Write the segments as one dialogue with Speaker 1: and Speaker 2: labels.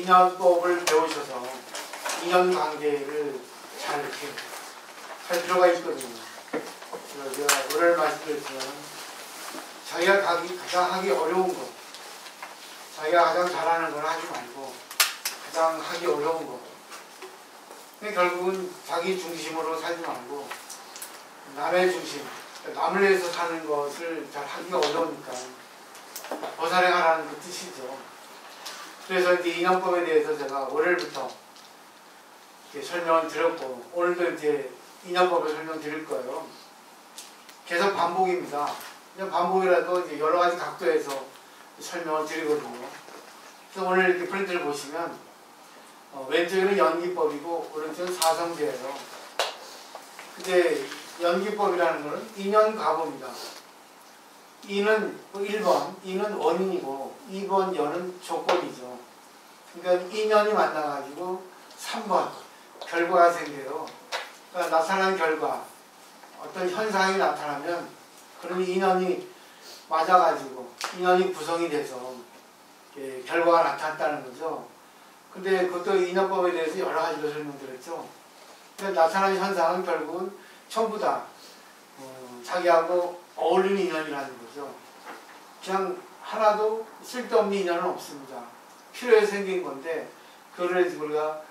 Speaker 1: 인연법을 배우셔서 인연관계를 잘 이렇게 할 필요가 있거든요. 제가 오늘 말씀드렸지만 자기가 가장 하기 어려운 것, 자기가 가장 잘하는 걸 하지 말고 가장 하기 어려운 것. 근데 결국은 자기 중심으로 살지 말고 남의 중심, 남을 위해서 사는 것을 잘 하기가 어려우니까 벗어나가라는 그 뜻이죠. 그래서 이제 인연법에 대해서 제가 월요일부터 설명을 드렸고, 오늘도 이제 인연법을 설명드릴 거예요. 계속 반복입니다. 그냥 반복이라도 이제 여러 가지 각도에서 설명을 드리거든요. 그래서 오늘 이렇게 프린트를 보시면 왼쪽에는 연기법이고 오른쪽은 사성제예요. 근데 연기법이라는 것은 인연가보입니다. 인은 1번, 인은 원인이고 2번 연은 조건이죠. 그러니까 인연이 만나가지고 3번 결과가 생겨요. 그러니까 나타난 결과, 어떤 현상이 나타나면 그런 인연이 맞아가지고 인연이 구성이 돼서 결과가 나타났다는 거죠. 근데 그것도 인연법에 대해서 여러 가지로 설명드렸죠. 그러니까 나타난 현상은 결국은 전부 다 자기하고 어울리는 인연이라는 거죠. 그냥 하나도 쓸데없는 인연은 없습니다. 필요해서 생긴 건데 그거를 우리가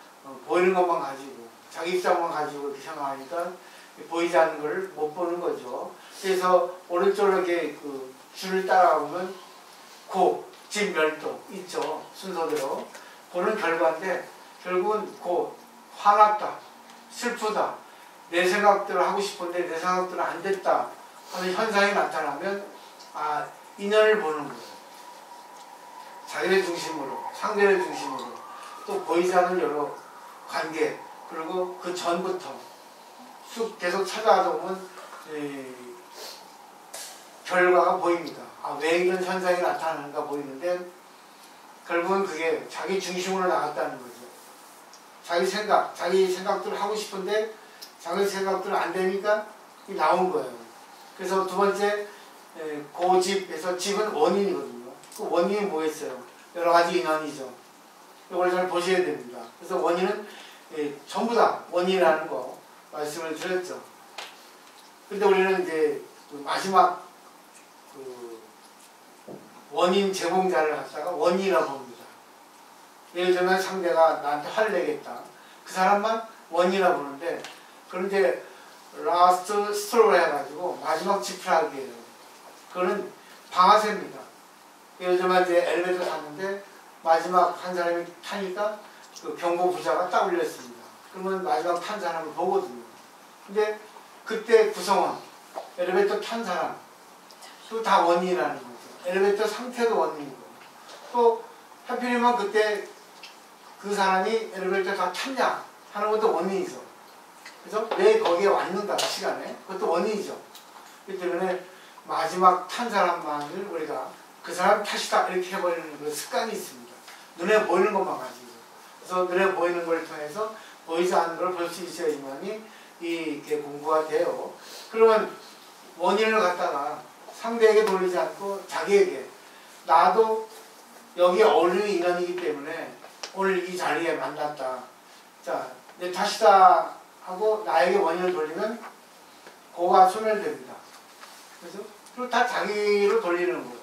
Speaker 1: 보이는 것만 가지고 자기 입장만 가지고 이렇게 생각하니까 보이지 않는 걸 못 보는 거죠. 그래서 오른쪽으로 이렇게 그 줄을 따라가보면 고, 집, 멸도 있죠. 순서대로. 그는 결과인데 결국은 고, 화났다, 슬프다, 내 생각대로 하고 싶은데 내 생각대로 안 됐다 하는 현상이 나타나면 인연을 보는 거예요. 자기를 중심으로, 상대를 중심으로, 또 보이지 않는 여러 관계, 그리고 그 전부터 쑥 계속 찾아가다 보면 결과가 보입니다. 왜 이런 현상이 나타나는가 보이는데 결국은 그게 자기 중심으로 나갔다는 거죠. 자기 생각대로 하고 싶은데 자기 생각대로 안 되니까 나온 거예요. 그래서 두 번째, 고집에서 집은 원인이거든요. 그 원인이 뭐겠어요? 여러 가지 인연이죠. 이걸 잘 보셔야 됩니다. 그래서 원인은 전부 다 원인이라는 거 말씀을 드렸죠. 근데 우리는 이제 마지막 원인 제공자를 갖다가 원인이라고 봅니다. 예를 들면 상대가 나한테 화를 내겠다. 그 사람만 원인이라고 보는데, 그런데 라스트 스트로를 해가지고 마지막 지푸라기예요. 그거는 방아쇠입니다. 예를 들면 이제 엘리베이터 탔는데 마지막 한 사람이 타니까 그 경고 부자가 딱 울렸습니다. 그러면 마지막 탄 사람을 보거든요. 근데 그때 구성원, 엘리베이터 탄 사람, 또 다 원인이라는 거죠. 엘리베이터 상태도 원인이고, 또 하필이면 그때 그 사람이 엘리베이터 다 탔냐 하는 것도 원인이죠. 그래서 왜 거기에 왔는가 그 시간에, 그것도 원인이죠. 그렇기 때문에 마지막 탄 사람만을 우리가 그 사람 탓이다 이렇게 해버리는 그 습관이 있습니다. 눈에 보이는 것만 가지고. 그래서 눈에 보이는 걸 통해서 보이지 않는 걸 볼 수 있어야지만이 이게 공부가 돼요. 그러면 원인을 갖다가 상대에게 돌리지 않고 자기에게, 나도 여기에 어울리는 인연이기 때문에 오늘 이 자리에 만났다. 자, 내 탓이다 하고 나에게 원인을 돌리면 그거가 소멸됩니다. 그래서 그리고 다 자기로 돌리는 거예요.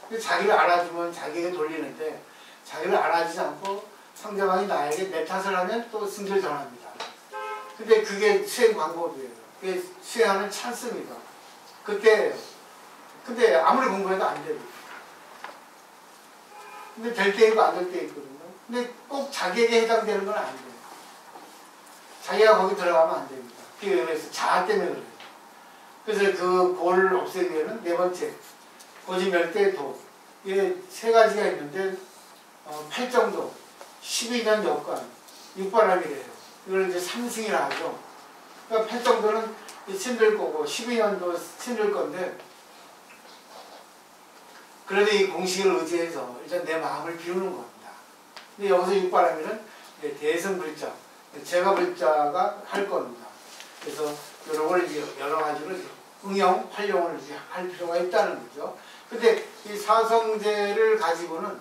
Speaker 1: 근데 자기를 알아주면 자기에게 돌리는데 자기를 알아주지 않고 상대방이 나에게 내 탓을 하면 또 승질 전합니다. 근데 그게 수행 방법이에요. 그게 수행하는 찬스입니다. 그때 근데 아무리 공부해도 안 됩니다. 근데 될 때 있고 안 될 때 있거든요. 근데 꼭 자기에게 해당되는 건 안 돼요. 자기가 거기 들어가면 안 됩니다. 그게 의미에서 자아 때문에 그래요. 그래서 그 고를 없애기 위해서는 네 번째, 고지멸대도. 이게 세 가지가 있는데 8정도, 12년 여관, 육바람이래요. 이걸 이제 삼승이라 하죠. 그러니까 8정도는 힘들 거고 12년도 힘들 건데, 그래도 이 공식을 의지해서 일단 내 마음을 비우는 겁니다. 근데 여기서 육바람이는 대성 글자, 제가 글자가 할 겁니다. 그래서 이런 걸 이제 여러 가지로 응용, 활용을 이제 할 필요가 있다는 거죠. 근데 이 사성제를 가지고는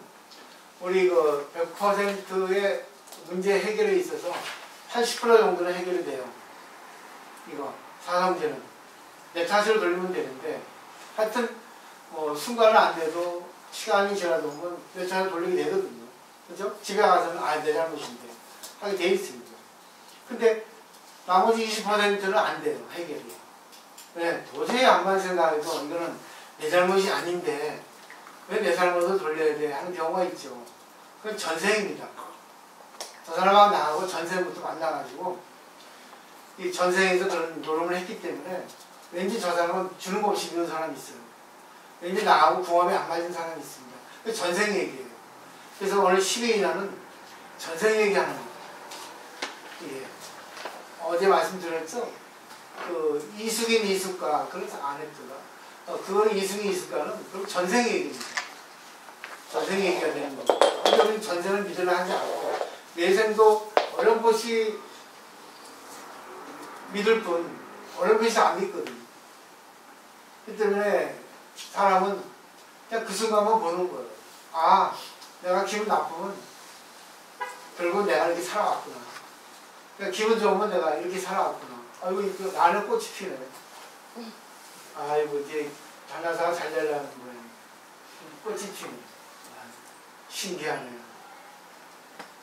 Speaker 1: 우리 그 100%의 문제 해결에 있어서 80% 정도는 해결이 돼요. 이거 사상제는 내 탓으로 돌리면 되는데 하여튼 순간은 안 돼도 시간이 지나도 보면 내 탓으로 돌리게 되거든요. 그죠? 집에 가서는 내 잘못인데 하게 돼 있습니다. 근데 나머지 20%는 안 돼요. 해결이. 왜? 도저히 안만 생각해도 이거는 내 잘못이 아닌데 왜 내 잘못을 돌려야 돼 하는 경우가 있죠. 그건 전생입니다. 저 사람하고 나하고 전생부터 만나가지고 이 전생에서 그런 노름을 했기 때문에 왠지 저 사람은 주는 거 없이 미운 사람이 있어요. 왠지 나하고 궁합이 안 맞은 사람이 있습니다. 그 전생 얘기예요. 그래서 오늘 12인화는 전생 얘기하는 겁니다. 예. 어제 말씀드렸죠? 그 이숙인 이숙가, 그래서 안 했더라. 그건 이숙인 이숙가는 그럼 전생 얘기입니다. 전생 얘기가 되는 겁니다. 근데 우리 전생을 믿으려 하지 않고 내생도 어렴풋이 믿을 뿐 어렴풋이 안 믿거든요. 그 때문에 사람은 그냥 그 순간만 보는 거예요. 아, 내가 기분 나쁘면 결국 내가 이렇게 살아왔구나. 그러니까 기분 좋으면 내가 이렇게 살아왔구나. 아이고, 나는 꽃이 피네. 아이고, 이제 장사가 잘 되려는 거예요. 꽃이 피네. 신기하네요.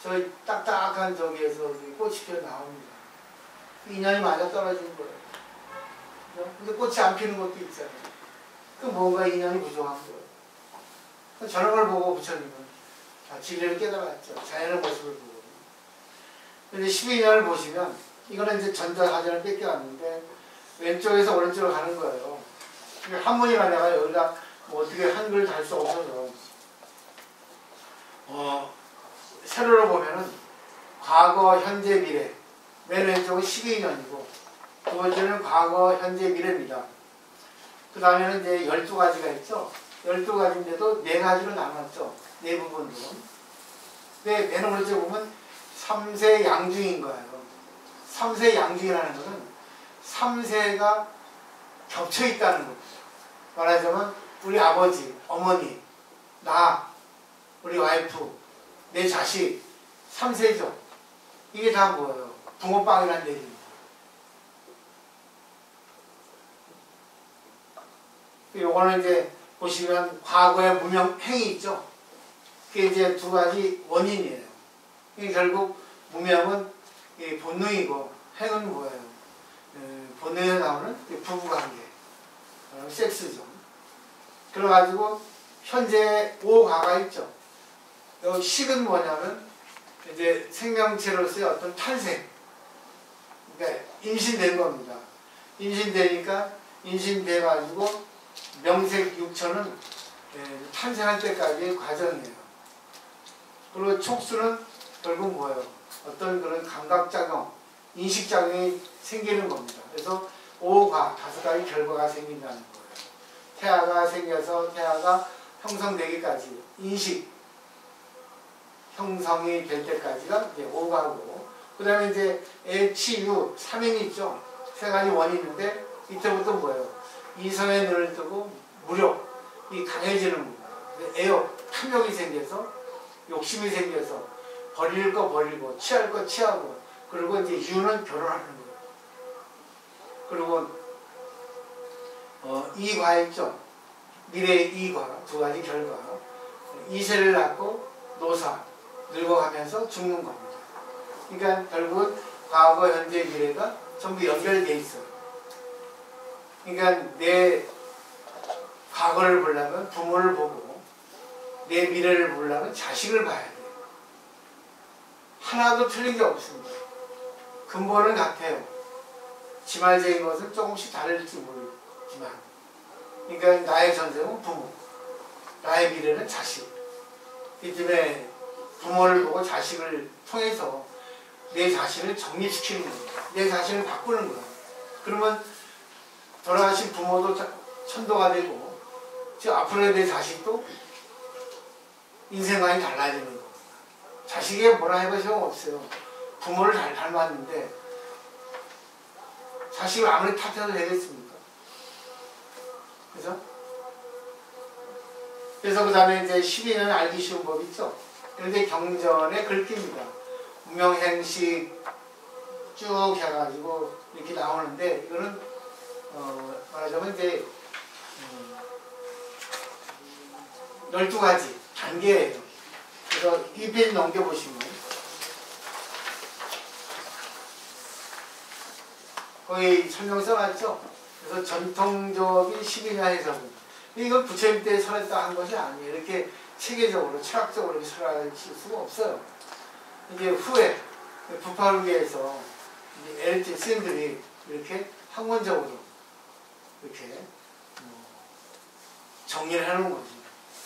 Speaker 1: 저 딱딱한 저기에서 꽃이 피어 나옵니다. 인연이 맞아 떨어지는 거예요. 근데 꽃이 안 피는 것도 있잖아요. 그 뭔가 인연이 부족한 거예요. 저런 걸 보고 부처님은 진리를 깨달았죠. 자연의 모습을 보고. 근데 12년을 보시면 이거는 이제 전자사전을 뺏겨왔는데 왼쪽에서 오른쪽으로 가는 거예요. 한문이나 내가 여기다 뭐 어떻게 한글 달 수 없어서 세로로 보면은 과거, 현재, 미래. 맨 왼쪽은 12년이고 두 번째는 과거, 현재, 미래입니다. 그 다음에는 이제 12가지가 있죠. 12가지인데도 4가지로 나눴죠. 4부분으로. 근데 맨 오른쪽에 보면 3세 양중인 거예요. 3세 양중이라는 것은 3세가 겹쳐 있다는 겁니다. 말하자면 우리 아버지, 어머니, 나, 우리 와이프, 내 자식, 3세죠. 이게 다 뭐예요? 붕어빵이라는 얘기입니다. 요거는 이제 보시면 과거의 무명 행위 있죠. 그게 이제 2가지 원인이에요. 결국 무명은 본능이고 행은 뭐예요? 본능에서 나오는 부부관계, 섹스죠. 그래가지고 현재 5가가 있죠. 여기 식은 뭐냐면 이제 생명체로서의 어떤 탄생, 그러니까 임신된 겁니다. 임신되니까 임신돼가지고 명색 육천은 탄생할 때까지의 과정이에요. 그리고 촉수는 결국 뭐예요? 어떤 그런 감각작용, 인식작용이 생기는 겁니다. 그래서 5가, 5가지 결과가 생긴다는 거예요. 태아가 생겨서 태아가 형성되기까지 인식, 형성이 될 때까지가 이제 5가고, 그 다음에 이제 애치유, 3인이 있죠. 3가지 원이 있는데, 이때부터 뭐예요? 이성의 눈을 뜨고 무력이 강해지는 겁니다. 애욕, 탐욕이 생겨서, 욕심이 생겨서, 버릴 거 버리고, 취할 거 취하고, 그리고 이제 유는 결혼하는 거예요. 그리고, 이과 있죠. 미래의 이과, 2가지 결과. 이세를 낳고, 노사, 늙어가면서 죽는 겁니다. 그러니까 결국은 과거, 현재, 미래가 전부 연결되어 있어요. 그러니까 내 과거를 보려면 부모를 보고 내 미래를 보려면 자식을 봐야 돼요. 하나도 틀린 게 없습니다. 근본은 같아요. 지말적인 것은 조금씩 다를지 모르지만, 그러니까 나의 전생은 부모, 나의 미래는 자식. 이쯤에 부모를 보고 자식을 통해서 내 자신을 정립시키는 거예요. 내 자신을 바꾸는 거예요. 그러면 돌아가신 부모도 천도가 되고, 지금 앞으로의 내 자식도 인생관이 달라지는 거예요. 자식에게 뭐라 해볼 필요가 없어요. 부모를 잘 닮았는데 자식을 아무리 탓해도 되겠습니까? 그죠? 그래서 그 다음에 이제 12년 알기 쉬운 법 있죠? 그런데 경전에 글귀입니다. 무명행식 쭉 해가지고 이렇게 나오는데 이거는 말하자면 이제 12가지 단계예요. 그래서 이 페이지 넘겨보시면 거의 설명 써놨죠. 그래서 전통적인 12냐 해석은 이건 부처님 때 설했다 한 것이 아니에요. 이렇게 체계적으로 철학적으로 이렇게 설할 수가 없어요. 이제 후에 부파루계에서 LT 스님들이 이렇게 학문적으로 이렇게 정리를 해놓은 거죠.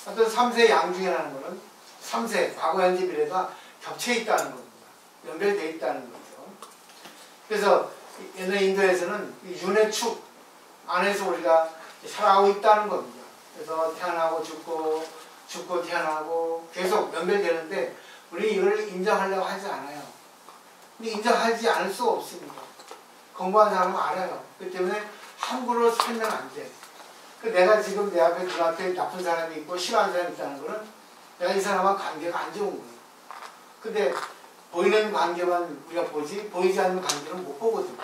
Speaker 1: 어떤 3세 양중이라는 거는 3세 과거 현재 미래가 겹쳐 있다는 겁니다. 연결되어 있다는 거죠. 그래서 옛날 인도에서는 윤회 축 안에서 우리가 살아가고 있다는 겁니다. 그래서 태어나고 죽고 태어나고 계속 연결되는데 우리 이걸 인정하려고 하지 않아요. 근데 인정하지 않을 수가 없습니다. 공부한 사람은 알아요. 그렇기 때문에 함부로 살면 안 돼. 내가 지금 내 앞에 눈앞에 나쁜 사람이 있고 싫어하는 사람이 있다는 거는 내가 이 사람과 관계가 안 좋은 거예요. 근데 보이는 관계만 우리가 보지 보이지 않는 관계는 못 보거든요.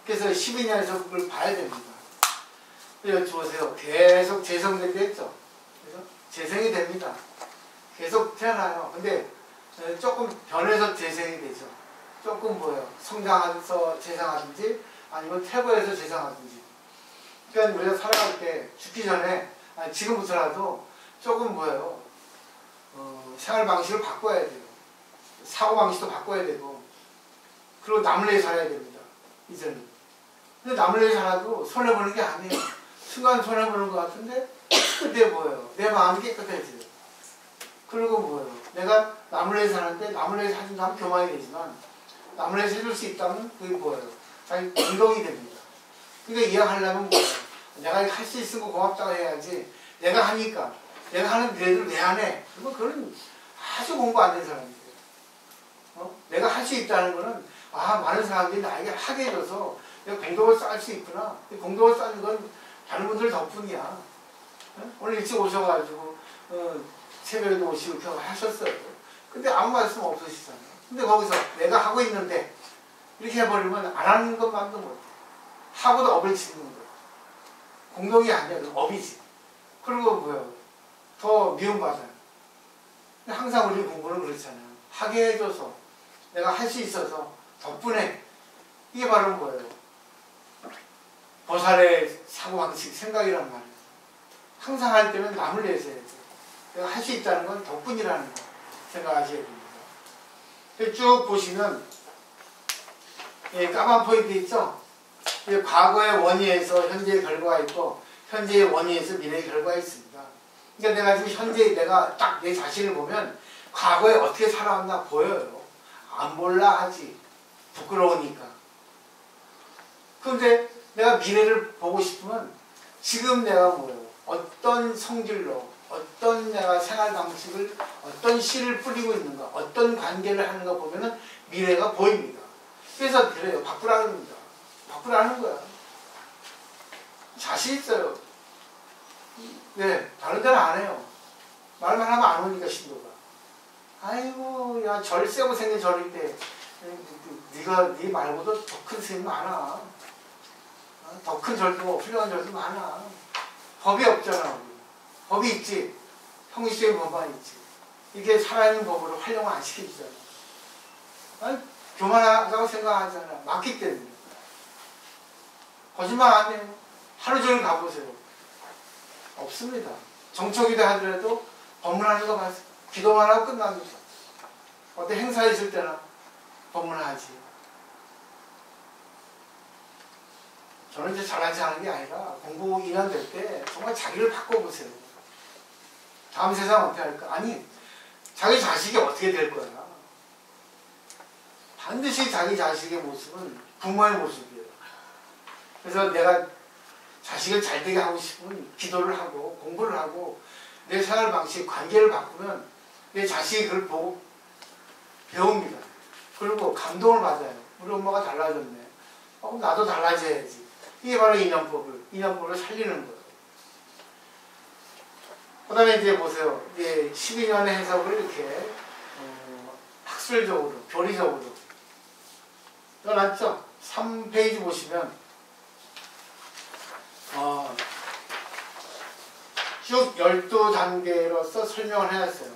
Speaker 1: 그래서 12년에서 그걸 봐야 됩니다. 여쭤보세요. 계속 재성되게 했죠. 그래서 재생이 됩니다. 계속 태어나요. 근데 조금 변해서 재생이 되죠. 조금 뭐예요? 성장해서 재생하든지 아니면 퇴보해서 재생하든지. 그러니까 우리가 살아갈 때 죽기 전에 아니 지금부터라도 조금 뭐예요? 생활 방식을 바꿔야 돼요. 사고 방식도 바꿔야 되고 그리고 남을 위해 살아야 됩니다. 이제는. 근데 남을 위해 살아도 손해보는 게 아니에요. 순간 손해보는 것 같은데 그때 뭐예요? 내 마음이 깨끗해져요. 그리고 뭐예요? 내가 남을 위해 사는데 남을 위해 사준다면 교만이 되지만 남을 위해 해줄 수 있다면 그게 뭐예요? 자기 공덕이 됩니다. 그러니까 이해하려면 뭐예요? 내가 할 수 있는 거 고맙다고 해야지 내가 하니까 내가 하는 일을 왜 안 해? 그건 아주 공부 안 된 사람이에요. 내가 할 수 있다는 거는 많은 사람들이 나에게 하게 해줘서 내가 공덕을 쌓을 수 있구나. 공덕을 쌓는 건 다른 분들 덕분이야. 오늘 일찍 오셔가지고 새벽에도 오시고 이렇게 하셨어요. 근데 아무 말씀 없으시잖아요. 근데 거기서 내가 하고 있는데 이렇게 해버리면 안 하는 것만도 못해. 하고도 업을 치는 거예요. 공덕이 아니야. 업이지. 그리고 뭐예요? 더 미움받아요. 항상 우리 공부는 그렇잖아요. 하게 해줘서 내가 할 수 있어서 덕분에 이게 바로 뭐예요? 보살의 사고방식, 생각이란 말이에요. 항상 할 때는 남을 위해서 해야죠. 내가 할 수 있다는 건 덕분이라는 거 생각하셔야 됩니다. 쭉 보시면 까만 포인트 있죠? 과거의 원인에서 현재의 결과가 있고 현재의 원인에서 미래의 결과가 있습니다. 그러니까 내가 지금 현재 내가 딱 내 자신을 보면 과거에 어떻게 살아왔나 보여요. 안 몰라 하지. 부끄러우니까. 그런데 내가 미래를 보고 싶으면 지금 내가 뭐예요? 어떤 성질로 어떤 내가 생활 방식을 어떤 씨를 뿌리고 있는가 어떤 관계를 하는가 보면은 미래가 보입니다. 그래서 그래요. 바꾸라는 겁니다. 바꾸라는 거야. 자신 있어요. 네, 다른 데는 안 해요. 말만 하면 안 오니까 신도가. 아이고, 야, 절 세고 생긴 절인데, 네 말고도 더 큰 스님 많아. 더 큰 절도, 훌륭한 절도 많아. 법이 없잖아, 우리. 법이 있지. 형식적인 법만 있지. 이게 살아있는 법으로 활용을 안 시켜주잖아. 아니, 교만하다고 생각하잖아. 맞기 때문에. 거짓말 안 해요. 하루 종일 가보세요. 없습니다. 정초기도 하더라도 법문하는 거 봤어요. 기도만 하고 끝납니다. 어떤 행사 있을 때나 법문하지. 저는 이제 잘하지 않은 게 아니라 공부 2년 될 때 정말 자기를 바꿔보세요. 다음 세상 어떻게 할까? 아니, 자기 자식이 어떻게 될 거야? 반드시 자기 자식의 모습은 부모의 모습이에요. 그래서 내가 자식을 잘 되게 하고 싶으면 기도를 하고 공부를 하고 내 생활 방식, 관계를 바꾸면 내 자식이 그걸 보고 배웁니다. 그리고 감동을 받아요. 우리 엄마가 달라졌네. 그럼 나도 달라져야지. 이게 바로 인연법을 살리는 거예요. 그 다음에 이제 보세요. 이제 12년의 해석을 이렇게 학술적으로, 교리적으로 떠났죠? 3페이지 보시면 쭉 12단계로서 설명을 해놨어요.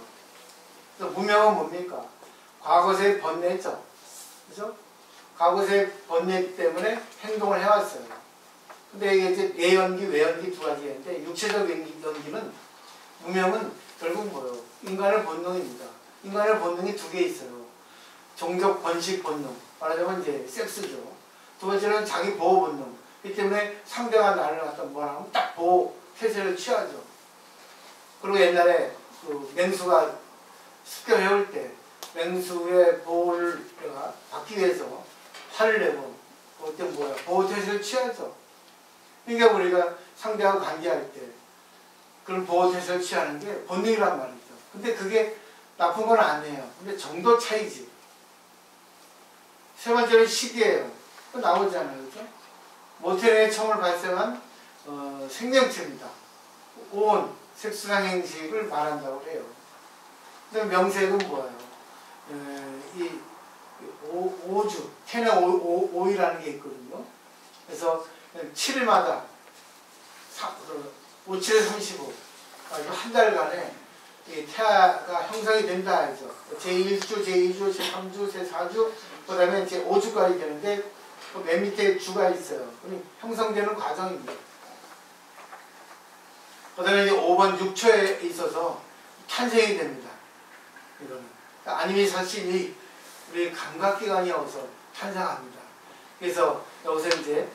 Speaker 1: 그래서 무명은 뭡니까? 과거세 번뇌죠. 그죠? 과거세 번뇌 때문에 행동을 해왔어요. 근데 이게 이제 내연기, 외연기 두 가지인데, 육체적 연기는, 무명은 결국 뭐예요? 인간의 본능입니다. 인간의 본능이 두 개 있어요. 종족 번식 본능. 말하자면 이제 섹스죠. 두 번째는 자기 보호 본능. 이 때문에 상대가 나를 갖다 뭐라 하면 딱 보호 태세를 취하죠. 그리고 옛날에 그 맹수가 습격해올 때 맹수의 보호를 받기 위해서 화를 내고 그때 뭐야? 보호 태세를 취하죠. 그러니까 우리가 상대하고 관계할 때 그런 보호 태세를 취하는 게 본능이란 말이죠. 근데 그게 나쁜 건 아니에요. 근데 정도 차이지. 세 번째는 시기예요. 또 나오잖아요. 그죠? 모텔의 처음을 발생한 생명체입니다. 오온, 색수상 행식을 말한다고 해요. 그다음 명색은 뭐예요? 이 오주, 텐의 오이라는 게 있거든요. 그래서 7일마다 5, 7에 35, 한 달간에 이 태아가 형성이 된다 하죠. 제1주, 제2주, 제3주, 제4주, 그 다음에 이제 5주까지 되는데 맨 밑에 주가 있어요. 형성되는 과정입니다. 그 다음에 이제 5번 6초에 있어서 탄생이 됩니다. 이거는. 그러니까 아니메이션이 우리 감각기관이어서 탄생합니다. 그래서 여기서 이제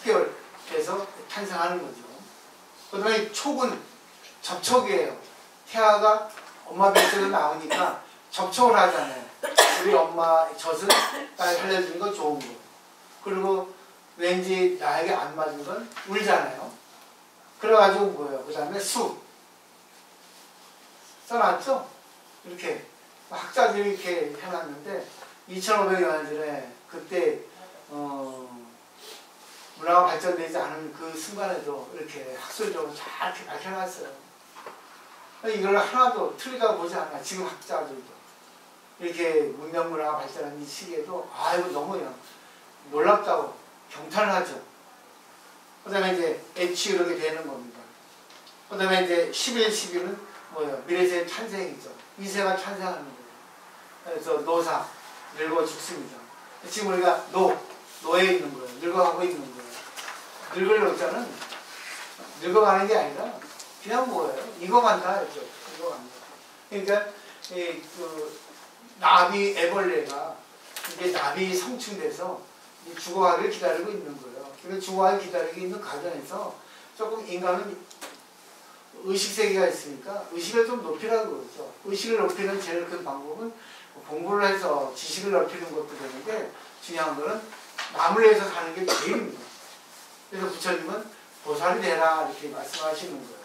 Speaker 1: 10개월 돼서 탄생하는 거죠. 그 다음에 촉은 접촉이에요. 태아가 엄마 뱃속에 나오니까 접촉을 하잖아요. 우리 엄마 젖을 날 살려주는 건 좋은 거. 그리고 왠지 나에게 안 맞은 건 울잖아요. 그래가지고 뭐예요? 그 다음에 수. 써놨죠? 이렇게. 학자들이 이렇게 해놨는데 2500여 년 전에 그때 문화가 발전되지 않은 그 순간에도 이렇게 학술적으로 잘 이렇게 밝혀놨어요. 이걸 하나도 틀리다고 보지 않아요. 지금 학자들도. 이렇게 문명문화가 발전한 이 시기에도 이거 너무 그냥 놀랍다고 경탄하죠. 그 다음에 이제 H 이렇게 되는 겁니다. 그 다음에 이제 11, 12는 뭐예요? 미래세의 탄생이죠. 이세가 탄생하는 거예요. 그래서 노사, 늙어 죽습니다. 지금 우리가 노에 있는 거예요. 늙어가고 있는 거예요. 늙을 노자는 늙어가는 게 아니라 그냥 뭐예요? 익어간다 했죠. 익어간다. 그러니까 나비 애벌레가 이제 나비 성충돼서 죽어가기를 기다리고 있는 거예요. 그래서 죽어가기를 기다리고 있는 과정에서 조금 인간은 의식세계가 있으니까 의식을 좀 높이라고 그러죠. 의식을 높이는 제일 큰 방법은 공부를 해서 지식을 넓히는 것도 되는데 중요한 거는 남을 위해서 사는 게 제일입니다. 그래서 부처님은 보살이 되라 이렇게 말씀하시는 거예요.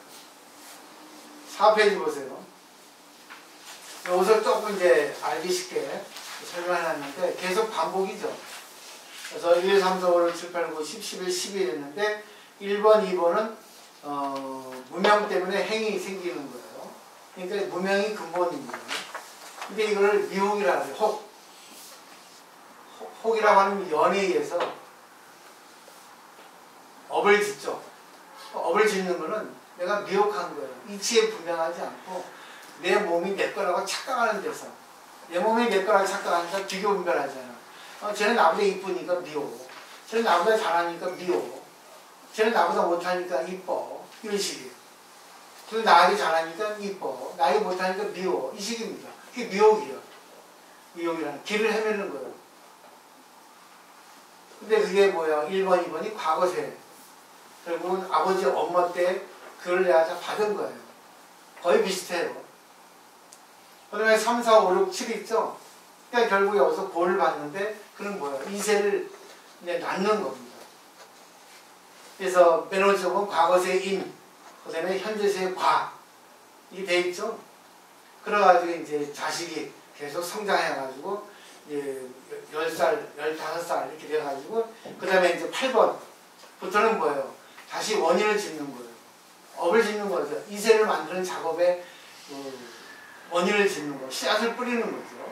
Speaker 1: 4페이지 보세요. 여기서 조금 이제 알기 쉽게 설명해놨는데 계속 반복이죠. 그래서 1, 2, 3, 4, 5, 6, 7, 8, 9, 10, 11, 12 했는데 1번, 2번은 무명 때문에 행이 생기는 거예요. 그러니까 무명이 근본입니다. 근데 이걸 미혹이라고 해요. 혹이라고 하는 연에 의해서 업을 짓죠. 업을 짓는 거는 내가 미혹한 거예요. 이치에 분명하지 않고 내 몸이 내 거라고 착각하는 데서 내 몸이 내 거라고 착각하니까 비교 분별하잖아. 쟤는 나보다 이쁘니까 미워. 쟤는 나보다 잘하니까 미워. 쟤는 나보다 못하니까 이뻐. 이런 식이에요. 쟤는 나에게 잘하니까 이뻐. 나에게 못하니까 미워. 이 식입니다. 그게 미혹이에요. 미혹이라는 길을 헤매는 거예요. 근데 그게 뭐야? 1번, 2번이 과거세. 결국은 아버지, 엄마 때 그걸 내가 다 받은 거예요. 거의 비슷해요. 그 다음에 3, 4, 5, 6, 7 있죠? 그러니까 결국 여기서 고를 받는데 그는 뭐예요? 이세를 이제 낳는 겁니다. 그래서 맨 오른쪽 보면 과거세 인, 그 다음에 현재세 과. 이게 돼 있죠? 그래가지고 이제 자식이 계속 성장해가지고 이제 10살, 15살 이렇게 돼가지고 그 다음에 이제 8번부터는 뭐예요? 다시 원인을 짓는 거예요. 업을 짓는 거죠. 이세를 만드는 작업에 원인을 짓는 거, 씨앗을 뿌리는 거죠.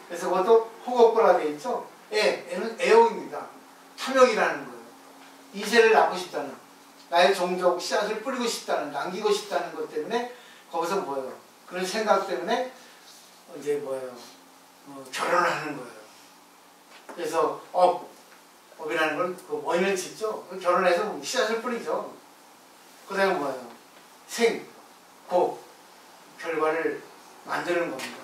Speaker 1: 그래서 그것도 호곡보라 되어 있죠. 애는 애욕입니다. 탐욕이라는 거예요. 이세를 낳고 싶다는, 나의 종족 씨앗을 뿌리고 싶다는, 남기고 싶다는 것 때문에 거기서 뭐예요? 그런 생각 때문에 이제 뭐예요? 결혼을 하는 거예요. 그래서 업이라는 걸 그 원인을 짓죠. 결혼해서 씨앗을 뿌리죠. 그다음에 뭐예요? 결과를 만드는 겁니다.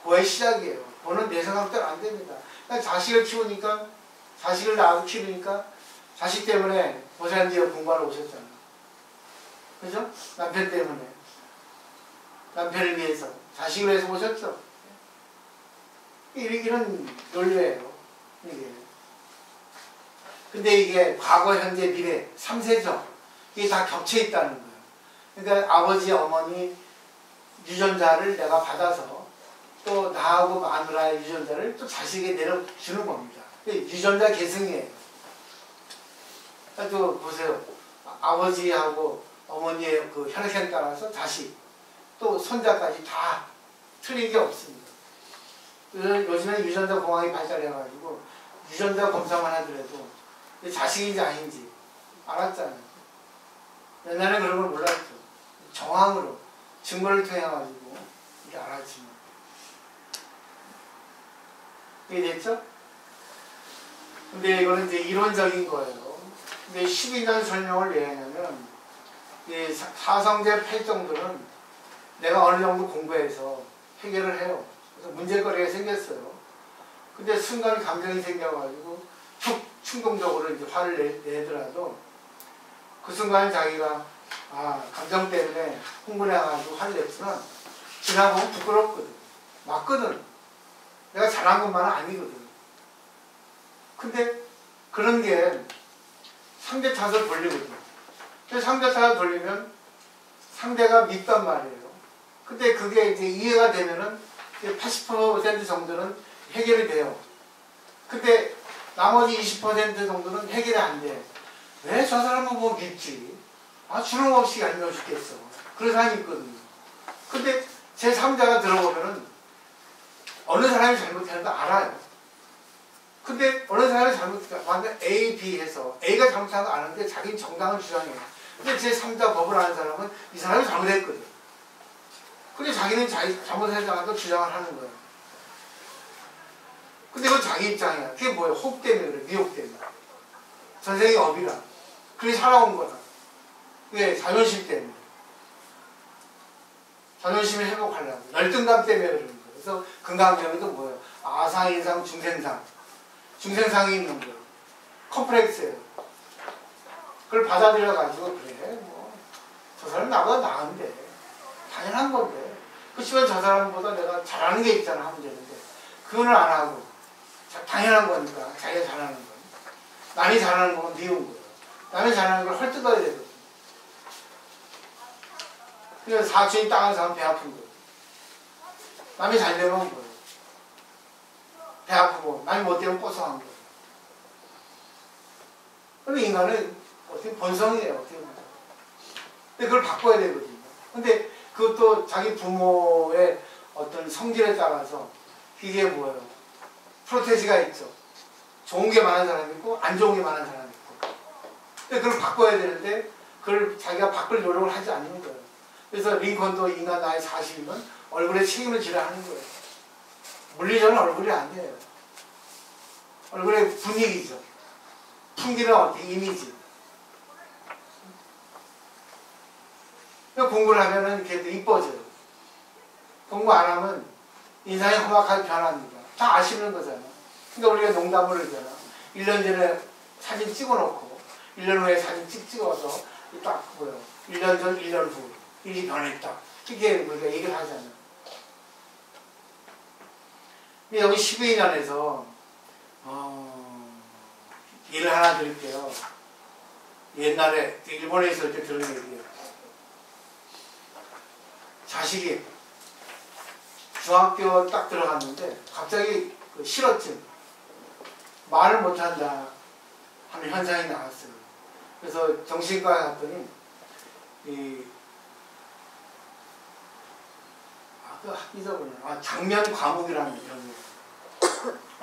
Speaker 1: 그의 시작이에요. 그거는 내 생각대로 안 됩니다. 그러니까 자식을 키우니까, 자식을 낳고 키우니까 자식 때문에 고생한 지역 공부하러 오셨잖아. 그죠? 남편 때문에. 남편을 위해서, 자식을 위해서 오셨죠. 이런 논리예요. 이게. 근데 이게 과거, 현재, 미래, 3세죠. 이게 다 겹쳐 있다는 거예요. 그러니까 아버지, 어머니 유전자를 내가 받아서 또 나하고 마누라의 유전자를 또 자식에게 내려주는 겁니다. 유전자 계승이에요. 또 보세요. 아버지하고 어머니의 그 혈액형 따라서 자식, 또 손자까지 다 틀린 게 없습니다. 요즘에 유전자 공학이 발달해가지고 유전자 검사만 하더라도 자식인지 아닌지 알았잖아요. 옛날에 그런 걸 몰랐죠. 정황으로 증거를 통해 가지고 이렇게 알았지만 이게 됐죠? 근데 이거는 이제 이론적인 거예요. 근데 12년 설명을 왜 하냐면 이 사성제 8정도는 내가 어느 정도 공부해서 해결을 해요. 그래서 문제거리가 생겼어요. 근데 순간 감정이 생겨가지고 충동적으로 이제 화를 내더라도 그 순간 자기가 감정 때문에 흥분해가지고 화를 냈지만 지나보면 부끄럽거든. 맞거든. 내가 잘한 것만은 아니거든. 근데 그런 게 상대 탓을 돌리거든. 근데 상대 탓을 돌리면 상대가 밉단 말이에요. 근데 그게 이제 이해가 되면은 80% 정도는 해결이 돼요. 근데 나머지 20% 정도는 해결이 안 돼. 왜 저 사람은 뭐 밉지? 주름 없이 얄미워 죽겠어. 그런 사람이 있거든요. 근데 제 3자가 들어보면은 어느 사람이 잘못하는 거 알아요. 근데 어느 사람이 완전 A, B 해서 A가 잘못한 거 아는데 자기는 정당을 주장해요. 근데 제 3자 법을 아는 사람은 이 사람이 잘못했거든. 근데 자기는 자기 잘못했다고 주장을 하는 거예요. 근데 그건 자기 입장이야. 그게 뭐예요? 혹 때문에 그래. 미혹 때문에. 전생이 업이라. 그게 살아온 거다. 왜? 자존심 때문에. 자존심을 회복하려고. 열등감 때문에 그러는 거예요. 그래서 금강경에도 뭐예요? 아상, 인상, 중생상. 중생상이 있는 거예요. 컴플렉스예요. 그걸 받아들여가지고 그래. 저 사람 나보다 나은데. 당연한 건데. 그치만 저 사람보다 내가 잘하는 게 있잖아 하면 되는데. 그거는 안 하고. 당연한 거니까. 자기가 잘하는 거. 남이 잘하는 건 미운 거예요. 남이 잘하는 걸 헐뜯어야 되거든. 그래서 사촌이 땅을 사면 배 아픈 거예요. 남이 잘 되면 뭐예요? 배 아프고, 남이 못 되면 뽀송한 거예요. 그럼 인간은 어떻게 본성이에요, 어떻게 보면. 근데 그걸 바꿔야 되거든요. 근데 그것도 자기 부모의 어떤 성질에 따라서 이게 뭐예요? 프로테지가 있죠. 좋은 게 많은 사람이 있고, 안 좋은 게 많은 사람이 있고. 근데 그걸 바꿔야 되는데, 그걸 자기가 바꿀 노력을 하지 않는 거예요. 그래서 링컨도 인간 나이 40이면 얼굴에 책임을 지라 하는 거예요. 물리적으로 얼굴이 안 돼요. 얼굴의 분위기죠. 풍기는 어떻게 이미지. 공부를 하면은 이렇게 이뻐져요. 공부 안 하면 인상이 험악하게 변합니다. 다 아시는 거잖아. 그러니까 우리가 농담을 하잖아. 1년 전에 사진 찍어놓고 1년 후에 사진 찍어서 딱 보여. 1년 전, 1년 후. 일이 변했다. 이게 우리가 얘기를 하잖아. 근데 여기 12년에서 예를 하나 드릴게요. 옛날에 일본에 있을 때 들은 얘기예요. 자식이 중학교 딱 들어갔는데 갑자기 그 실어증, 말을 못한다 하는 현상이 나왔어요. 그래서 정신과에 갔더니 잊어버려. 장면 과묵이라는 이런 거.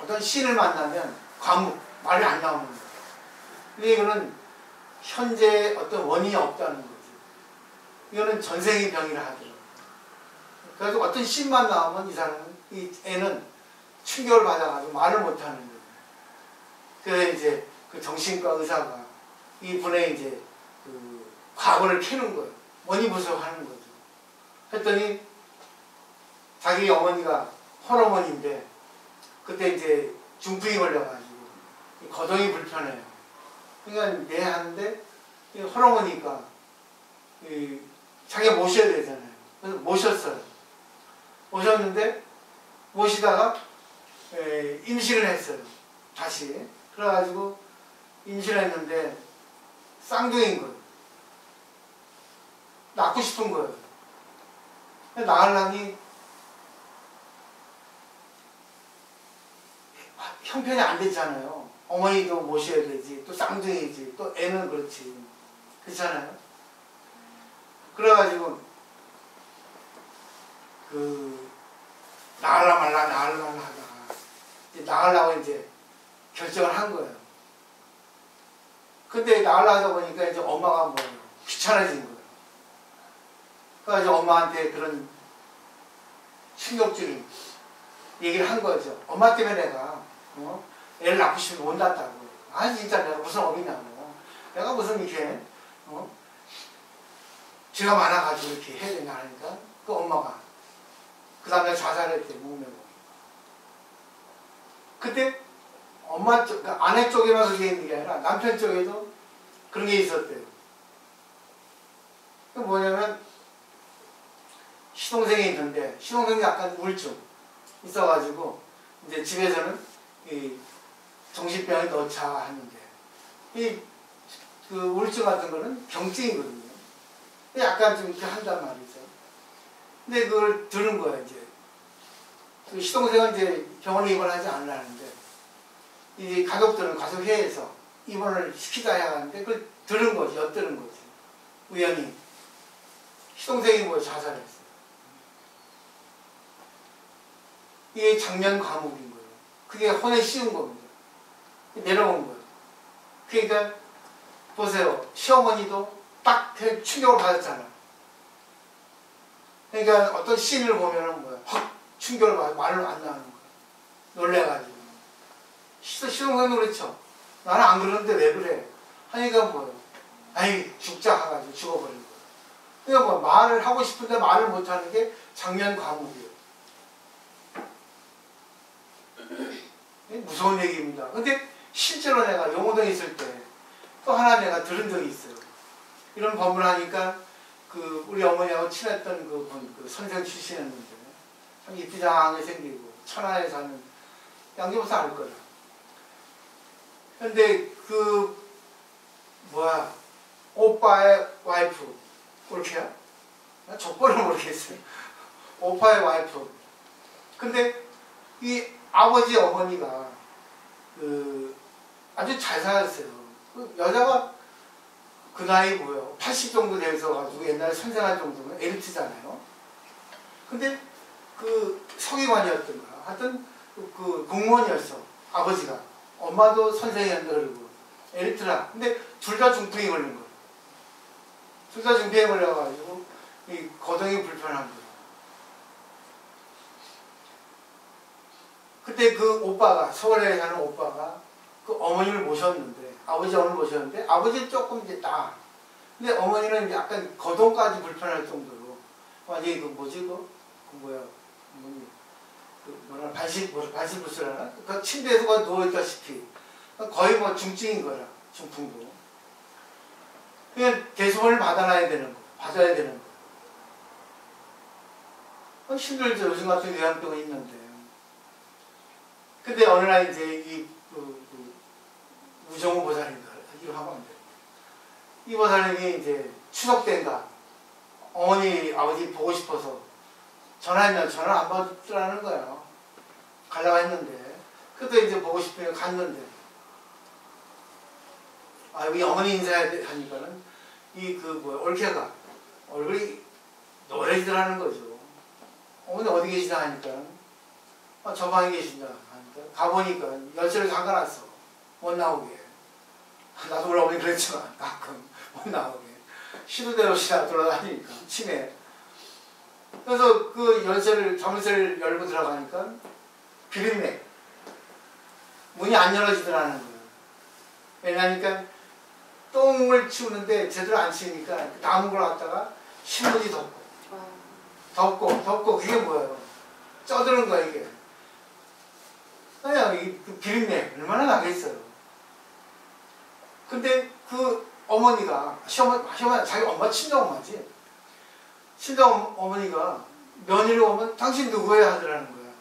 Speaker 1: 어떤 신을 만나면 과묵, 말이 안 나오는 거예요. 근데 이거는 현재 어떤 원인이 없다는 거죠. 이거는 전생의 병이라 하더라고요. 그래서 어떤 신만 나오면 이 사람은, 이 애는 충격을 받아가지고 말을 못하는 거예요. 그래서 이제 그 정신과 의사가 이 분의 이제 그 과거를 캐는 거예요. 원인분석하는 거죠. 했더니 자기 어머니가 헐어머니인데 그때 이제 중풍이 걸려가지고 거동이 불편해요. 그러니까 내 하는데 헐어머니가 자기가 모셔야 되잖아요. 그래서 모셨어요. 모셨는데 모시다가 임신을 했어요. 다시. 그래가지고 임신을 했는데 쌍둥이인 거예요. 낳고 싶은 거예요. 낳으려니 형편이 안 됐잖아요. 어머니도 모셔야 되지, 또 쌍둥이지, 또 애는 그렇지. 그렇잖아요. 그래가지고 낳으려 말라 하다가 낳으려고 이제 결정을 한 거예요. 근데 낳으려 하다 보니까 이제 엄마가 뭐예요? 귀찮아진 거예요. 그래서 엄마한테 그런 충격적인 얘기를 한 거죠. 엄마 때문에 내가 애를 낳고 싶으면 못 낳았다고. 진짜 내가 무슨 어리냐고. 내가 무슨 이렇게 죄가 많아가지고 이렇게 해야 되냐 하니까 그 엄마가 그 다음에 자살했대. 목매고. 그때 엄마 쪽, 그러니까 아내 쪽에만 그게 있는 게 아니라 남편 쪽에도 그런 게 있었대요. 그 뭐냐면 시동생이 있는데 시동생이 약간 우울증 있어가지고 이제 집에서는 이 정신병에 넣자 하는데 그 우울증 같은 거는 경증이거든요. 약간 좀 이렇게 한단 말이죠. 근데 그걸 들은 거야 이제. 그 시동생은 이제 병원에 입원하지 않으려는데 이 가족들은 가족회의에서 입원을 시키자 하는데 그걸 들은 거지, 엿들은 거지. 우연히 시동생이 뭐 자살했어. 이게 장면 과목인 거예요. 그게 혼에 씌운 겁니다. 내려온 거예요. 그러니까 보세요. 시어머니도 딱 충격을 받았잖아요. 그러니까 어떤 씬을 보면은 뭐야, 확 충격을 받아 말을 안 나오는 거예요. 놀래가지고. 시동생도 그렇죠. 나는 안 그러는데 왜 그래? 하니까 뭐예요? 죽자 하가지고 죽어버린 거예요. 그러니까 뭐 말을 하고 싶은데 말을 못하는 게 장면 과목이에요. 무서운 얘기입니다. 근데 실제로 내가 용호동에 있을 때 또 하나 내가 들은 적이 있어요. 이런 법문을 하니까 우리 어머니하고 친했던 그 선생 출신이었는데 참 이쁘장하게 생기고 천안에 사는 양재부터 알 거야. 근데 오빠의 와이프 그렇게야? 나 족보를 모르겠어요. 오빠의 와이프. 근데 이 아버지 어머니가 아주 잘 살았어요. 여자가 그 나이 뭐예요? 80 정도 돼서 가지고 옛날에 선생할 정도면 엘리트잖아요. 근데 서기관이었던가 하여튼 공무원이었어. 아버지가. 엄마도 선생이었는데 그러고 엘리트라. 근데 둘 다 중풍이 걸린 거예요. 둘 다 중풍이 걸려가지고 이 거동이 불편한 거예요. 그때 그 오빠가 서울에 사는 오빠가 그 어머니를 모셨는데 아버지 어머니를 모셨는데 아버지는 조금 이제 나아. 근데 어머니는 약간 거동까지 불편할 정도로 완전히 반신불수라나? 그 침대에서 누워있다시피 거의 뭐 중증인 거라. 중풍도. 그냥 대소문을 받아야 되는 거. 힘들죠. 요즘 같은 요양병이 있는데. 근데 어느 날 이제 우정우 보살인가 이거 하면 안 돼요. 이 보살님이 이제 추석 때인가 어머니 아버지 보고 싶어서 전화했는데 전화 안 받으라는 거예요. 가려고 했는데 그때 이제 보고 싶으면 갔는데 여기 어머니 인사해야 하니까는 이 올케가 얼굴이 노래질 하는 거죠. 그래서 내가 뭐 할 수 없이 이제 가서 이제 어머니 인사를 했어요. 그랬더니 그 보살님이 어머니 어디 계시나 하니까 저 방에 계신다 하니까 가보니까 열쇠를 잠가놨어. 못 나오게. 나도 우리 어머니 그랬지만 가끔 못 나오게. 시도 대로 시다 돌아다니니까 치매. 그래서 그 열쇠를 자물쇠를 열고 들어가니까 비린내. 문이 안 열어지더라는 거예요. 왜냐니까 똥을 치우는데 제대로 안 치우니까 남은 걸 갖다가 신문지 덮고 그게 뭐예요? 쪄드는 거야 이게. 그냥 그 비린내 얼마나 나겠어요. 근데 그 어머니가 시어머니 자기 엄마 친정엄마지. 친정어머니가 며느리 오면 당신 누구예요? 하더라는 거야.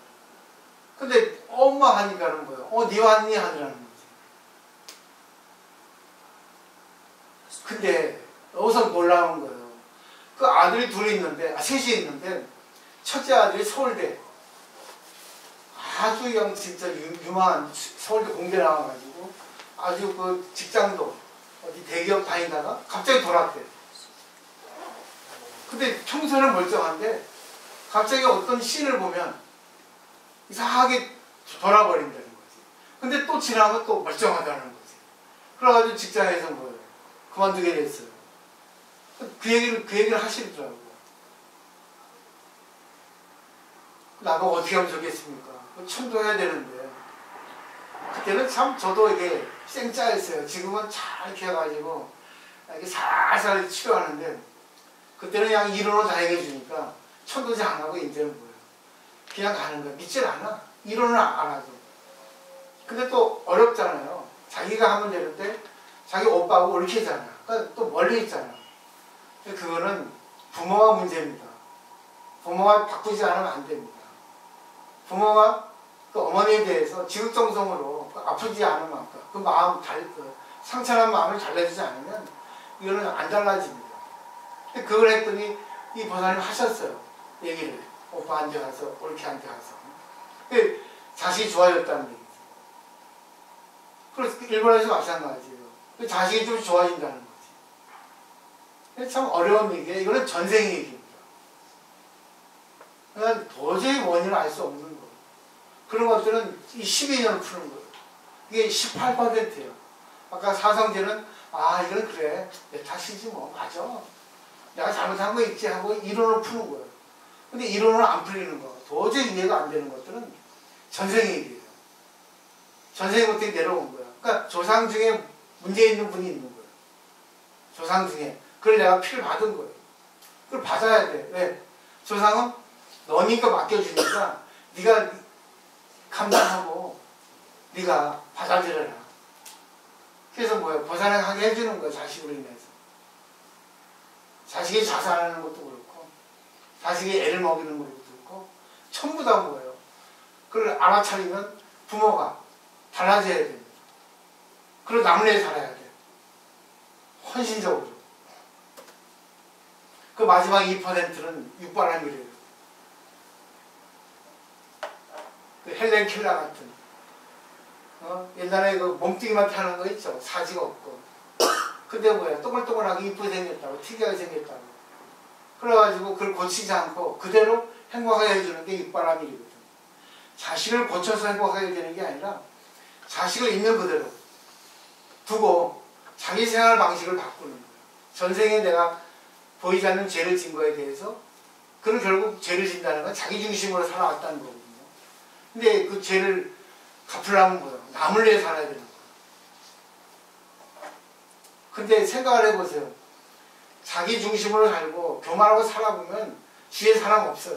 Speaker 1: 근데 엄마 하니까 하는 거예요. 니 왔니? 하더라는 거지. 근데 여기서 놀라운 거예요. 그 아들이 둘이 있는데, 셋이 있는데, 첫째 아들이 서울대. 아주 그냥 진짜 유명한 서울대 공대 나와가지고, 아주 그 직장도 어디 대기업 다니다가 갑자기 돌아왔대. 근데 평소에는 멀쩡한데, 갑자기 어떤 씬을 보면 이상하게 돌아버린다는 거지. 근데 또 지나면 또 멀쩡하다는 거지. 그래가지고 직장에서 뭐예요? 그만두게 됐어요. 그 얘기를 하시더라고요. 나보고 어떻게 하면 좋겠습니까? 천도해야 되는데. 그때는 참 저도 이게 생짜였어요. 지금은 잘 이렇게 해가지고 이렇게 살살 치료하는데 그때는 그냥 이론으로 다 얘기해주니까 천도지 안 하고 이제는 뭐예요? 그냥 가는 거야. 믿질 않아. 이론을 안 하죠. 근데 또 어렵잖아요. 자기가 하면 되는데 자기 오빠하고 옳게잖아. 그러니까 또 멀리 있잖아. 그거는 부모가 문제입니다. 부모가 바꾸지 않으면 안 됩니다. 부모가 그 어머니에 대해서 지극정성으로 아프지 않으면 그 마음 상처난 마음을 달래주지 않으면 이거는 안 달라집니다. 그걸 했더니 이 보살님 하셨어요. 얘기를 오빠한테 가서 옳게한테 가서 자식이 좋아졌다는 얘기죠. 그래서 일본에서 마찬가지예요. 자식이 좀 좋아진다는 거지. 참 어려운 얘기예요. 이거는 전생 얘기입니다. 그냥 도저히 원인을 알 수 없는 거예요. 그런 것들은 이 12년을 푸는 거예요. 이게 18%예요. 아까 사성제는 이건 그래 내 탓이지 뭐 맞아. 내가 잘못한 거 있지 하고 이론을 푸는 거예요. 근데 이론으로 안 풀리는 거 도저히 이해가 안 되는 것들은 전생 얘기예요. 전생부터 내려온 거예요. 그러니까 조상 중에 문제 있는 분이 있는 거예요. 조상 중에. 그걸 내가 피를 받은 거예요. 그걸 받아야 돼. 왜? 조상은 너니까 맡겨주니까 네가 감당하고 네가 받아들여라. 그래서 뭐예요? 보살하게 해주는 거예요. 자식으로 인해서. 자식이 자살하는 것도 그렇고 자식이 애를 먹이는 것도 그렇고 전부 다 뭐예요? 그걸 알아차리면 부모가 달라져야 됩니다. 그리고 남을 위해 살아야 돼. 헌신적으로. 그 마지막 2%는 육바람이래요. 그 헬렌 켈러 같은 옛날에 그 몸뚱이만 타는 거 있죠. 사지가 없고. 근데 뭐야 동글동글하게 이쁘게 생겼다고 특이하게 생겼다고. 그래가지고 그걸 고치지 않고 그대로 행복하게 해주는 게 육바람일이거든. 자식을 고쳐서 행복하게 되는 게 아니라 자식을 있는 그대로 두고 자기 생활 방식을 바꾸는 거예요. 전생에 내가 보이지 않는 죄를 진 거에 대해서 그는 결국 죄를 진다는 건 자기 중심으로 살아왔다는 거거든요. 근데 그 죄를 갚으려면 뭐예요? 남을 위해 살아야 되는 거예요. 근데 생각을 해보세요. 자기 중심으로 살고 교만하고 살아보면 주위에 사람 없어요.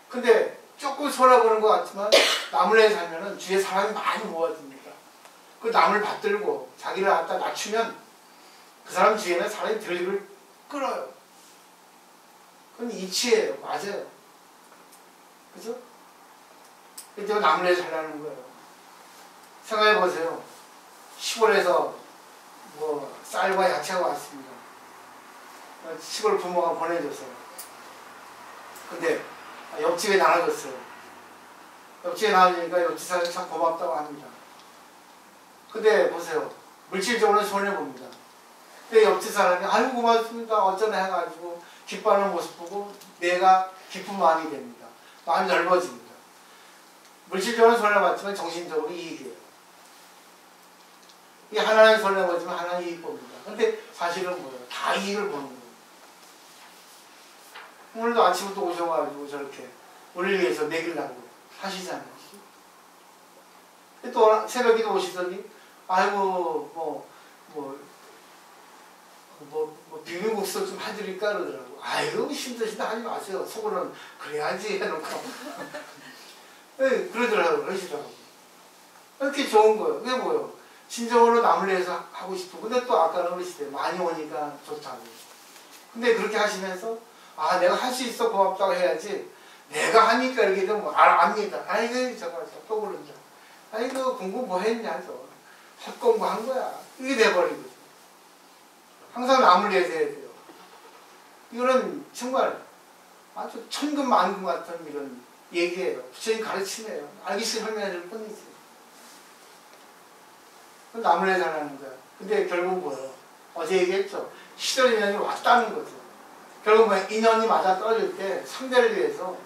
Speaker 1: 근데 조금 손해보는 것 같지만 남을 위해 살면 주위에 사람이 많이 모아집니다. 그 남을 받들고 자기를 갖다 낮추면 그 사람 주위에는 사람이 들을 끌어요. 그건 이치예요. 맞아요. 그죠? 그래서 남을 위해 살라는 거예요. 생각해보세요. 시골에서 뭐 쌀과 야채가 왔습니다. 시골 부모가 보내줬어요. 근데 옆집에 나눠줬어요. 옆집에 나눠주니까 옆집 사람이 참 고맙다고 합니다. 근데 보세요. 물질적으로는 손해봅니다. 근데 옆집 사람이 아이고 고맙습니다 어쩌나 해가지고 기뻐하는 모습 보고 내가 기쁜 마음이 됩니다. 마음이 넓어집니다. 물질적으로 손해봤지만 정신적으로 이익이에요. 이 하나는 손해보지만 하나는 이익 봅니다. 근데 사실은 뭐예요? 다 이익을 보는 거예요. 오늘도 아침부터 오셔가지고 저렇게 우리를 위해서 먹이려고 하시잖아요. 또 새벽에도 오시더니 아이고 비빔국수 좀 해드릴까 그러더라고. 아이고 힘드시다 하지 마세요. 속으로는 그래야지 해놓고 네, 그러시더라고. 이렇게 좋은 거예요. 그게 뭐예요? 진정으로 남을 위해서 하고 싶고, 근데 또 아까는 그러시대요. 많이 오니까 좋다고. 근데 그렇게 하시면서 아 내가 할 수 있어 고맙다고 해야지, 내가 하니까 이렇게 되면 압니다. 아이고 저거 또 그런다. 아이고 공부 뭐 했냐 저 헛공부한 거야. 이게 돼버리거든. 항상 남을 위해서 해야 돼요. 이거는 정말 아주 천근만근 같은 이런 얘기예요. 부처님 가르치네요. 알기 싫으면 설명해 줄 뿐이지. 남을 위해서 하는 거야. 근데 결국 뭐예요? 어제 얘기했죠. 시절 인연이 왔다는 거죠. 결국 뭐 인연이 맞아 떨어질 때 상대를 위해서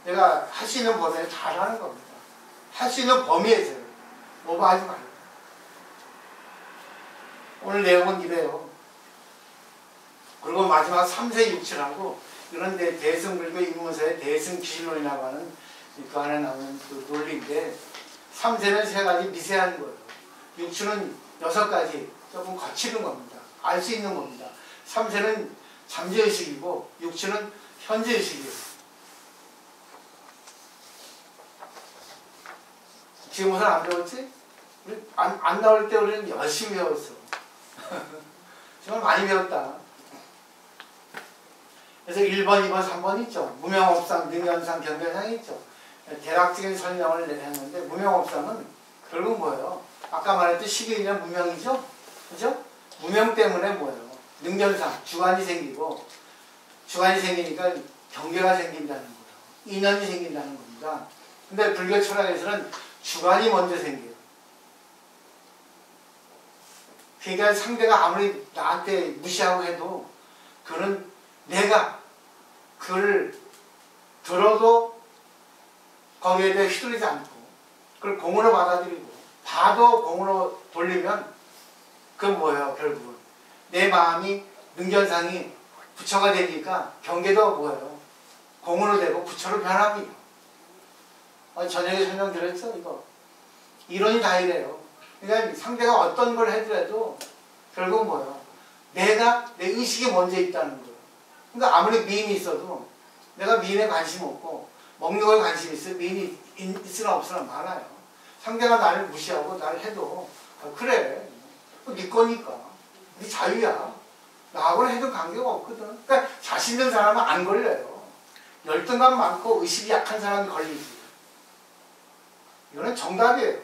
Speaker 1: 내가 할 수 있는 범위에서 잘하는 겁니다. 할 수 있는 범위에서요. 오버하지 말고. 오늘 내용은 이래요. 그리고 마지막 3세 6칠하고 이런데 대승불교 입문서의 대승기실론이라고 하는 그 안에 나오는 그 논리인데, 3세는 3가지 미세한 거예요. 6칠은 6가지 조금 거치는 겁니다. 알 수 있는 겁니다. 3세는 잠재의식이고 6칠은 현재의식이에요. 지금 우선 안 배웠지? 우리 안 나올 때 우리는 열심히 배웠어. 정말 많이 배웠다. 그래서 1번, 2번, 3번 있죠. 무명업상, 능연상, 경계상 있죠. 대략적인 설명을 했는데, 무명업상은 결국 뭐예요? 아까 말했던 12인연 무명이죠? 그죠? 무명 때문에 뭐예요? 능연상, 주관이 생기고, 주관이 생기니까 경계가 생긴다는 거예요. 인연이 생긴다는 겁니다. 근데 불교 철학에서는 주관이 먼저 생겨요. 그러니까 상대가 아무리 나한테 무시하고 해도 그는 내가 그걸 들어도 거기에 대해 휘둘리지 않고 그걸 공으로 받아들이고 봐도 공으로 돌리면 그건 뭐예요? 결국은 내 마음이 능견상이 부처가 되니까 경계도 뭐예요? 공으로 되고 부처로 변합니다. 저녁에 설명드렸죠? 이거 이론이 다 이래요. 그러니까 상대가 어떤 걸 해더라도 결국 뭐예요? 내가 내 의식이 먼저 있다는 거예요. 그러니까 아무리 미인이 있어도 내가 미인에 관심 없고 먹는 거에 관심 있어요. 미인이 있으나 없으나 많아요. 상대가 나를 무시하고 나를 해도 그래 네 거니까 네 자유야. 나하고는 해도 관계가 없거든. 그러니까 자신 있는 사람은 안 걸려요. 열등감 많고 의식이 약한 사람이 걸리지. 이거는 정답이에요.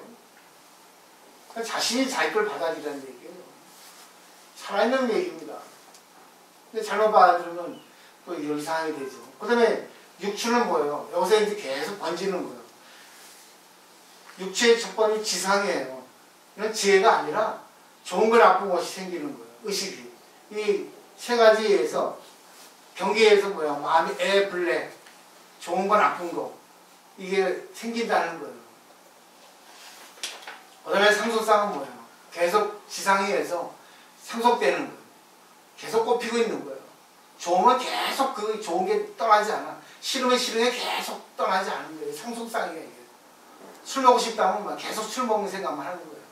Speaker 1: 그러니까 자신이 자기 걸 받아들이라는 얘기예요. 살아있는 얘기입니다. 근데 잘못 받아들으면 또 이런 상황이 되죠. 그 다음에 육추는 뭐예요? 여기서 이제 계속 번지는 거예요. 육추의 첫 번이 지상이에요. 이건 지혜가 아니라 좋은 거 나쁜 것이 생기는 거예요. 의식이. 이 세 가지에서 경계에서 뭐야? 마음이 애불레 좋은 거 나쁜 거 이게 생긴다는 거예요. 그 다음에 상속상은 뭐예요? 계속 지상위에서 상속되는 거예요. 계속 꼽히고 있는 거예요. 좋으면 계속 그 좋은 게 떠나지 않아. 싫으면 싫은 게 계속 떠나지 않는 거예요. 상속상이에요. 이게. 술 먹고 싶다면 막 계속 술 먹는 생각만 하는 거예요.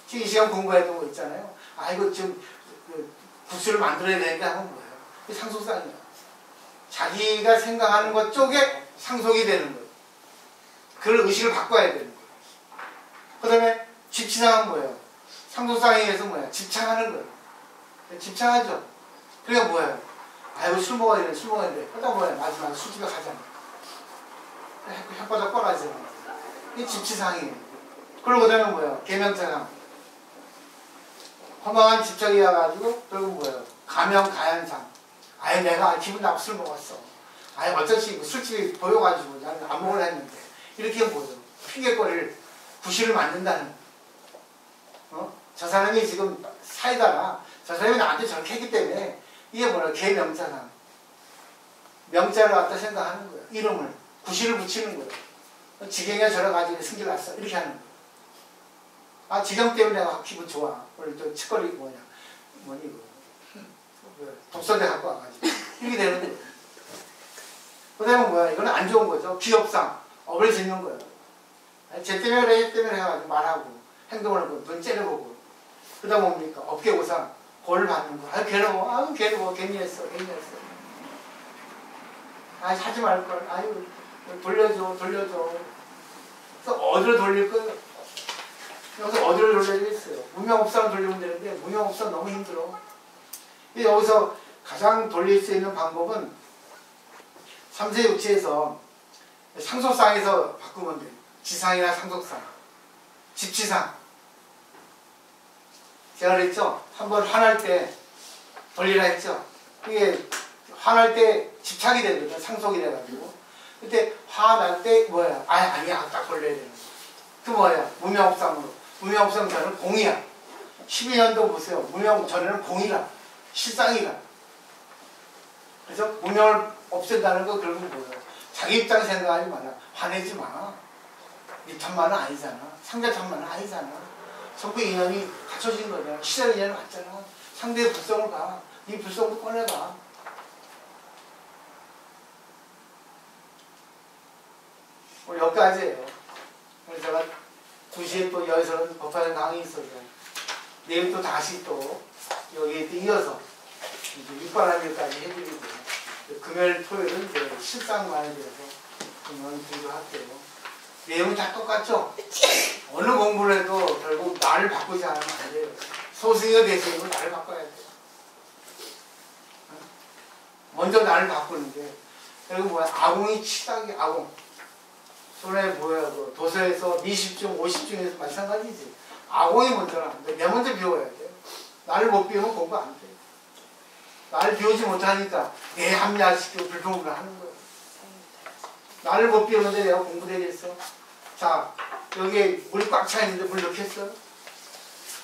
Speaker 1: 지금 이 시간 공부해둔 거 있잖아요. 아 이거 지금 국수를 만들어야 되는데 하면 뭐예요? 이게 상속상이에요. 자기가 생각하는 것 쪽에 상속이 되는 거예요. 그걸 의식을 바꿔야 되는 거예요. 그 다음에 집치상은 뭐예요? 상속상에 의해서 뭐예요? 집착하는 거예요. 집착하죠. 그러니까 뭐예요? 아이고 술 먹어야 되는데 술 먹어야 되는데 그러다 뭐예요? 마지막에 술집에 가잖아요. 혓바닥 뻗어지잖아요. 이게 집치상이에요. 그리고 그 다음에 뭐예요? 계명차상. 허망한 집착이어가지고 결국 뭐예요? 가명가연상. 아예 내가 기분 나쁘게 술 먹었어. 아예 어쩌지 술집이 보여가지고 나는 안 먹으려 했는데 이렇게 뭐죠? 핑계거리를 구실을 만든다는 저 사람이 지금 사이다라 저 사람이 나한테 저렇게 했기 때문에 이게 뭐라 계명차상. 명자를 갖다 생각하는 거예요. 이름을 구실을 붙이는 거예요. 지경이가 저래 가지고 승질 났어 이렇게 하는 거예요. 아 지경 때문에 내가 기분 좋아. 오늘 또 칡거리 뭐니 이거 독서대 갖고 와가지고 이렇게 되는 거예요. 그 다음에 뭐야 이거는 안 좋은 거죠. 기업상 업을 짓는 거예요. 쟤 때문에 그래 얘 때문에 해가지고 말하고 행동을 하고 눈 째려보고 그 다음 뭡니까 업계고상 벌을 받는 거. 아유 괴로워 괜히 했어 아이 하지 말걸 아유 돌려줘 그래서 어디로 돌릴 거예요. 여기서 어디로 돌려야겠어요. 무명업상 돌리면 되는데 무명업상 너무 힘들어. 여기서 가장 돌릴 수 있는 방법은 3세 육지에서 상속상에서 바꾸면 돼요. 지상이나 상속상, 집지상. 제가 그랬죠? 한번 화날 때 돌리라 했죠? 이게 화날 때 집착이 되거든요. 상속이 돼가지고. 그때 화날 때 뭐야? 아니야. 딱 돌려야 되는 거야. 그 뭐야? 무명업상으로. 무명업상 전에는 공이야. 12년도 보세요. 무명 전에는 공이라. 실상이라. 그래서 무명을 없앤다는 거 결국 뭐예요? 자기 입장 생각하지 마라. 화내지 마. 네 탓만은 아니잖아. 상대 탓만은 아니잖아. 전부 인연이 갖춰진 거잖아. 시절 인연이 왔잖아. 상대의 불성을 봐. 네 불성도 꺼내봐. 오늘 여기까지예요. 그래서 제가 2시에 또 여기서는 법화전 강의 있어서 내일 또 다시 또 여기에 또 이어서 이제 육바람일까지 해드리고 금요일 토요일은 이제 실상만에 대해서 공부도 할게요. 내용이 다 똑같죠? 어느 공부를 해도 결국 나를 바꾸지 않으면 안 돼요. 소승이가 되시는 나를 바꿔야 돼요. 먼저 나를 바꾸는 게 결국 뭐야? 아공이 치닥이 아공. 손에 뭐야? 그 도서에서 미십중, 50중에서 마찬가지지. 아공이 먼저라. 내 먼저 비워야 돼. 나를 못 비우면 공부 안 돼. 나를 비우지 못하니까 내 합리화시키고 불평불을 하는 거예요. 나를 못 비우는데 내가 공부되겠어? 자, 여기에 물이 꽉 차 있는데 물 넣겠어?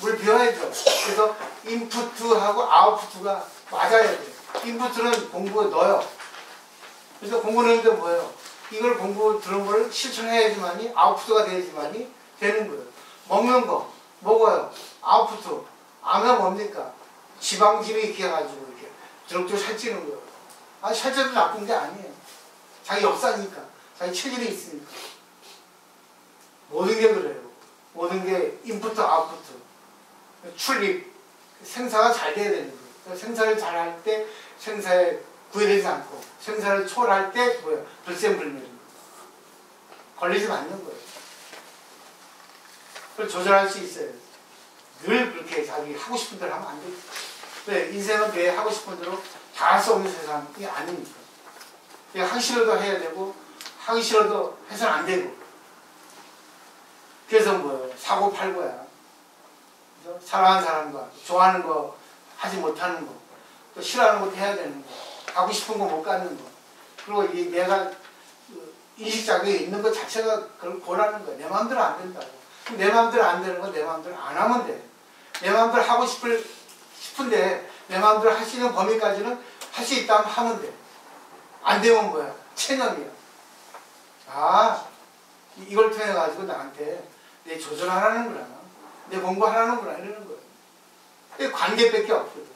Speaker 1: 물 비워야죠. 그래서 인푸트하고 아웃푸트가 맞아야 돼. 인푸트는 공부에 넣어요. 그래서 공부 넣는데 뭐예요? 이걸 공부 들은 걸 실천해야지만이 아웃푸트가 돼야지만이 되는 거예요. 먹는 거, 먹어요. 아웃푸트. 아면 뭡니까? 지방질이 이렇게 해가지고 이렇게 드럭드럭 살찌는 거예요. 살쪄도 나쁜 게 아니에요. 자기 역사니까. 자기 체질이 있으니까. 모든 게 그래요. 모든 게 인푸트, 아웃푸트. 출입, 생사가 잘 돼야 되는 거예요. 생사를 잘 할 때 생사에 구애되지 않고 생사를 초월할 때 뭐야? 불생불멸입니다. 걸리지 않는 거예요. 그걸 조절할 수 있어요. 늘 그렇게 자기 하고 싶은 대로 하면 안 돼요. 왜? 인생은 내 하고 싶은 대로 다 할 수 없는 세상이 아니니까. 하기 싫어도 해야 되고 하기 싫어도 해서는 안 되고. 그래서 뭐예요? 사고 팔고야. 그래서 사랑하는 사람과 좋아하는 거 하지 못하는 거, 또 싫어하는 것도 해야 되는 거, 가고 싶은 거 못 가는 거, 그리고 내가 인식자격이 있는 것 자체가 그걸 고라는 거야. 내 마음대로 안 된다고. 내 마음대로 안 되는 건 내 마음대로 안 하면 돼. 내 마음대로 하고 싶은데 내 마음대로 할 수 있는 범위까지는 할 수 있다면 하면 돼. 안 되면 뭐야? 체념이야. 이걸 통해 가지고 나한테 내 조절하라는구나, 내 공부하라는구나 이러는 거예요. 이게 관계밖에 없거든.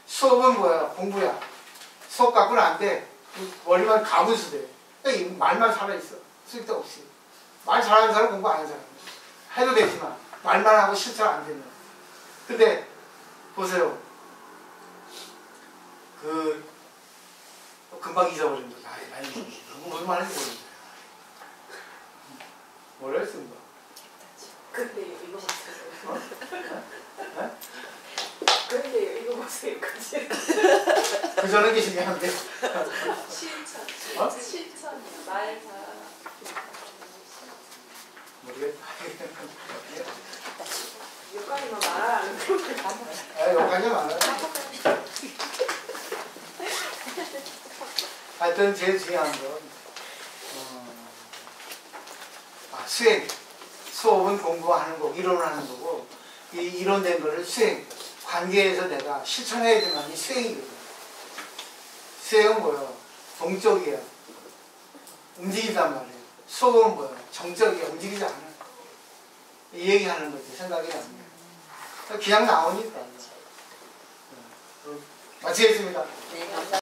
Speaker 1: 수업은 뭐야? 공부야. 수업 갖고는 안 돼. 머리만 가분수 돼. 그러니까 말만 살아있어. 쓸데없이. 말 잘하는 사람 공부 안 하는 사람. 해도 되지만 말만 하고 실천 안 되면. 근데 보세요. 금방 잊어버린 거야. 너무 무슨 말인지 모르겠어요. 뭐라 했습니까?
Speaker 2: 근데 이거 보세요.
Speaker 1: 네?
Speaker 2: 근데 이거 보세요.
Speaker 1: 그 전에 계신 한데.
Speaker 2: 실천. 실천이요. 말 잘.
Speaker 1: 모르겠다.
Speaker 2: 여기까지만 말하라는 거.
Speaker 1: 여기까지 말아요. 하여튼 제일 중요한 건 수행. 수업은 공부하는 거고 이론하는 거고 이 이론된 거를 수행. 관계에서 내가 실천해야 되는 게 수행이거든. 수행은 뭐예요? 동적이야. 움직이단 말이에요. 수업은 뭐야? 정적이야. 움직이지 않아. 이 얘기하는 거지. 생각이 납니다. 그냥 나오니까. 마치겠습니다.
Speaker 3: 네, 감사합니다.